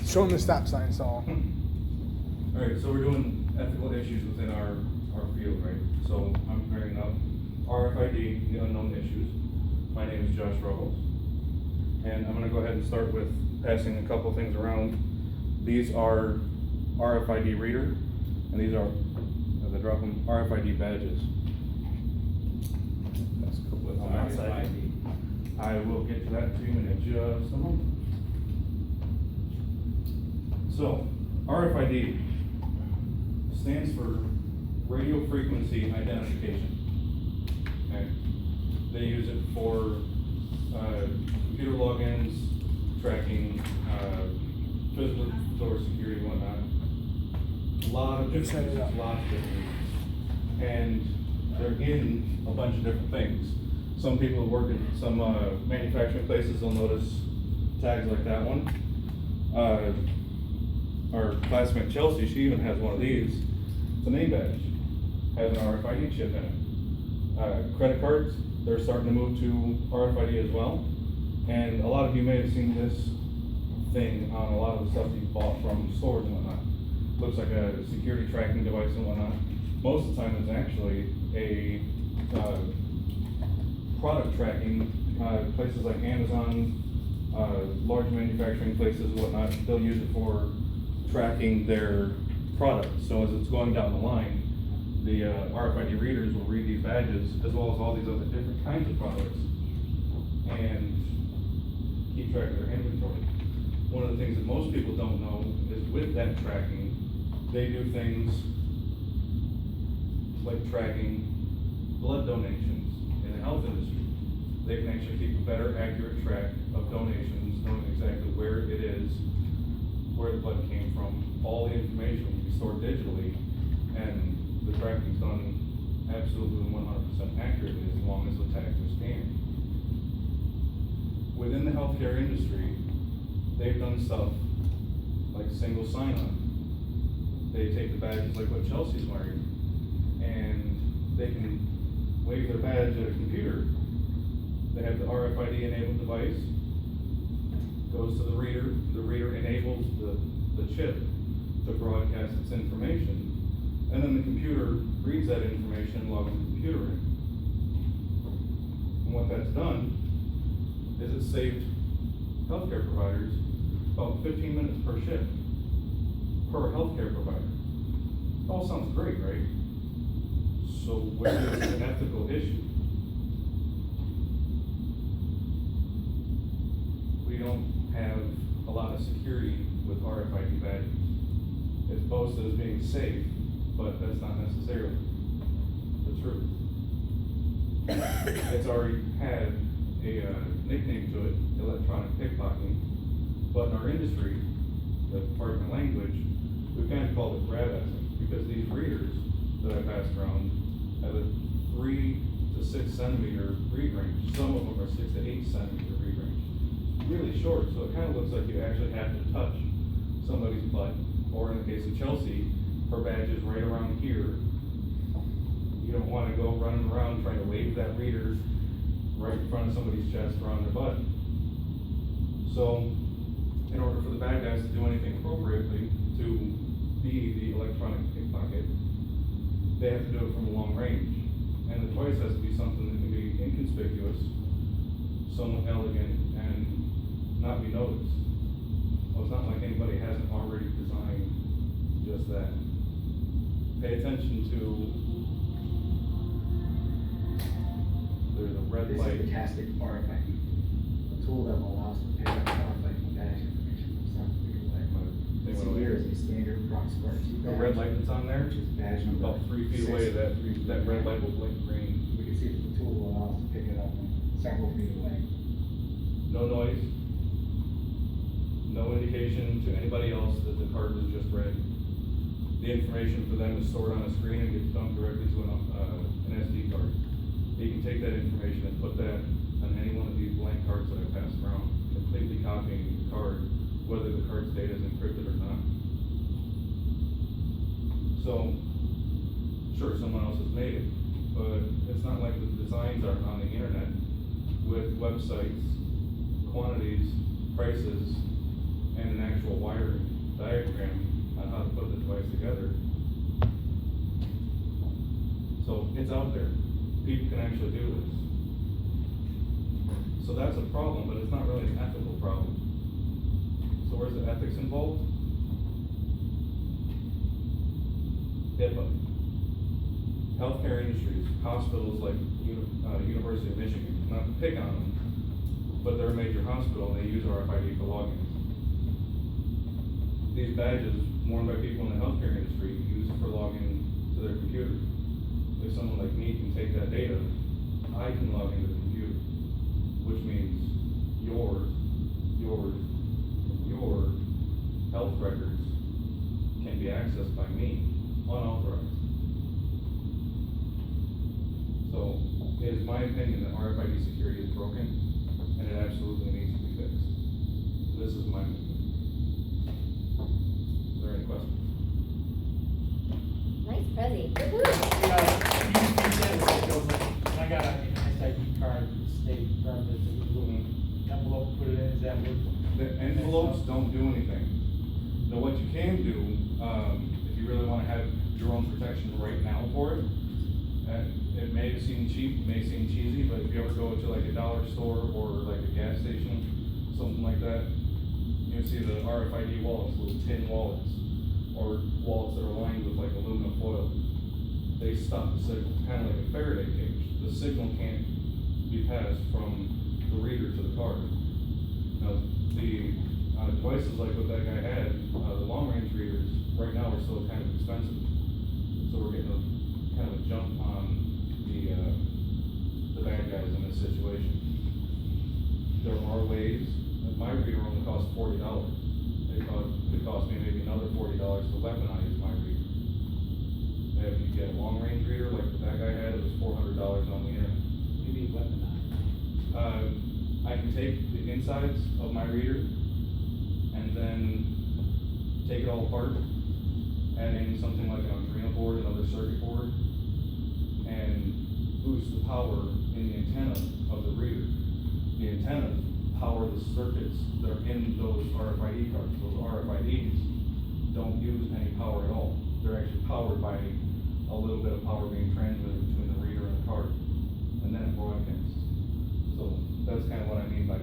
show them the stop sign, so. All right, so we're doing ethical issues within our field, right? So I'm bringing up RFID, the unknown issues. My name is Josh Robles. And I'm gonna go ahead and start with passing a couple things around. These are RFID reader, and these are, as I drop them, RFID badges. That's a couple of RFID. I will get to that to you in just a moment. So, RFID stands for radio frequency identification. Okay. They use it for computer logins, tracking, physical door security, whatnot. A lot of different uses, lots of different uses. And they're in a bunch of different things. Some people who work in some manufacturing places will notice tags like that one. Our classmate Chelsea, she even has one of these. It's a name badge. Has an RFID chip in it. Credit cards, they're starting to move to RFID as well. And a lot of you may have seen this thing on a lot of the stuff you bought from stores and whatnot. Looks like a security tracking device and whatnot. Most of the time it's actually a product tracking. Places like Amazon, large manufacturing places and whatnot, they'll use it for tracking their products. So as it's going down the line, the RFID readers will read these badges as well as all these other different kinds of products and keep track of their inventory. One of the things that most people don't know is with that tracking, they do things like tracking blood donations in the health industry. They can actually keep a better, accurate track of donations, knowing exactly where it is, where the blood came from. All the information will be stored digitally, and the tracking is done absolutely 100% accurately as long as the tags are scanned. Within the healthcare industry, they've done stuff like single sign-on. They take the badges like what Chelsea's wearing, and they can wave their badge at a computer. They have the RFID enabled device, goes to the reader enables the chip to broadcast its information, and then the computer reads that information and logs the computer in. And what that's done is it saved healthcare providers about 15 minutes per shift per healthcare provider. All sounds great, right? So where is the ethical issue? We don't have a lot of security with RFID badges. It's boasted as being safe, but that's not necessarily the truth. It's already had a nickname to it, electronic pickpocketing, but in our industry, pardon my language, we've kind of called it grab-assing, because these readers that I passed around have a 3 to 6 centimeter read range. Some of them are 6 to 8 centimeter read range. It's really short, so it kind of looks like you actually have to touch somebody's butt, or in the case of Chelsea, her badge is right around here. You don't want to go running around trying to wave that reader right in front of somebody's chest or on their butt. So, in order for the bad guys to do anything appropriately to be the electronic pickpocket, they have to do it from a long range. And the device has to be something that can be inconspicuous, somewhat elegant, and not be noticed. Well, it's not like anybody hasn't already designed just that. Pay attention to, there's a red This light. is fantastic RFID, a tool that will allow us to pick up RFID badge information from some figure away. They See went here over. is the standard Proxguard 2 The badge. red light that's on there, Which is badge number about 3 feet away, that red light will blink green. We can see that the tool will allow us to pick it up several feet away. No noise. No indication to anybody else that the card was just read. The information for them is stored on a screen and gets dumped directly to an SD card. You can take that information and put that on any one of these blank cards that I passed around, completely copying the card, whether the card's data is encrypted or not. So, sure, someone else has made it, but it's not like the designs are on the internet with websites, quantities, prices, and an actual wiring diagram on how to put the device together. So it's out there, people can actually do this. So that's a problem, but it's not really an ethical problem. So where's the ethics involved? HIPAA. Healthcare industries, hospitals like University of Michigan, not to pick on them, but they're a major hospital and they use RFID for logins. These badges worn by people in the healthcare industry use for logging to their computer. If someone like me can take that data, I can log into the computer, which means your health records can be accessed by me, unauthorized. So, it is my opinion that RFID security is broken, and it absolutely needs to be fixed. This is my opinion. Are there any questions? Nice prezi. Woo-hoo. You said it, Joe, but I got an SID card from the state, probably a little envelope, put it in, is that what? The envelopes don't do anything. Now, what you can do, if you really wanna have your own protection right now for it, it may seem cheap, may seem cheesy, but if you ever go to like a dollar store or like a gas station, something like that, you see the RFID wallets, little tin wallets, or wallets that are lined with like aluminum foil. They stop the signal, kind of like a Faraday cage. The signal can't be passed from the reader to the card. Now, the devices like what that guy had, the long-range readers, right now are still kind of expensive. So we're getting a kind of a jump on the bad guys in this situation. There are ways, my reader only costs $40. It could cost me maybe another $40 to weaponize my reader. And if you get a long-range reader like that guy had, it was $400 on the internet. Maybe weaponized. I can take the insides of my reader and then take it all apart, add in something like an Arduino board, another circuit board, and boost the power in the antenna of the reader. The antennas power the circuits that are in those RFID cards. Those RFIDs don't use any power at all. They're actually powered by a little bit of power being transmitted between the reader and the card, and then it broadcasts. So that's kind of what I mean by